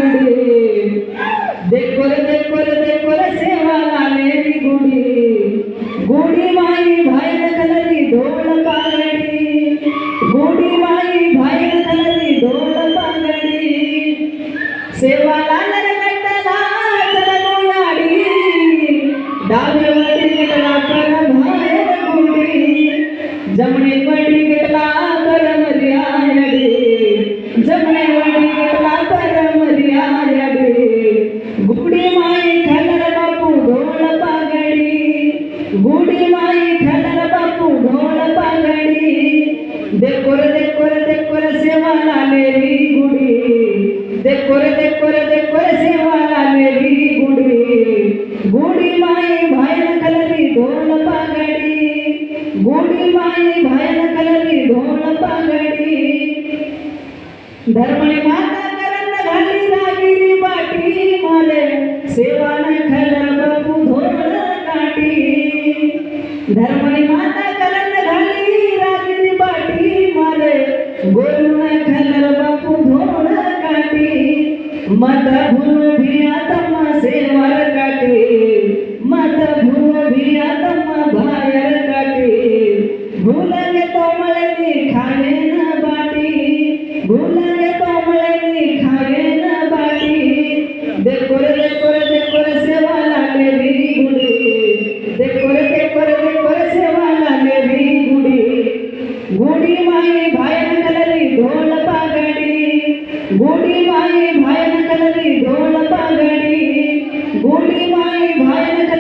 गुडी देखो रे सेवा लालेली गुडी गुडी माई भाईर कलरी ढोल पागडी गुडी माई भाईर कलरी ढोल पागडी सेवा लालर गट्टला चलनो याडी डावे वडी गटला कर भाईर गुडी जमणे वडी गटला कर मर्यादी जमणे वडी गटला कर मर्यादी गुडी माई खलर बापू ढोल पागडी गुडी माई खलर बापू ढोल पागडी देखो रे सेवा लालेली गुडी देखो रे सेवा लालेली गुडी गुडी माई भाईर कलरी ढोल पागडी गुडी माई भाईर कलरी ढोल पागडी धर्मणी माता करन घाली रागिरी बाटी माले सेवा न खलर बापू ढोल काटी धर्मणी माता करन घाली रागिरी बाटी माले गोलू न खलर बापू ढोल काटी मत भूल भिया तम्मा सेवार काटी मत भूल भिया तम्मा भायर काटी भूल गे तो मळनी खाये न बाटी भूल गे तो मळनी खाये न बाटी देखो रे सेवा लालेली गुडी देखो रे सेवा लालेली गुडी गुडी माई भाईर कलरी ढोल पागडी गुडी माई भाईर कलरी ढोल पागडी गुडी माई भाईर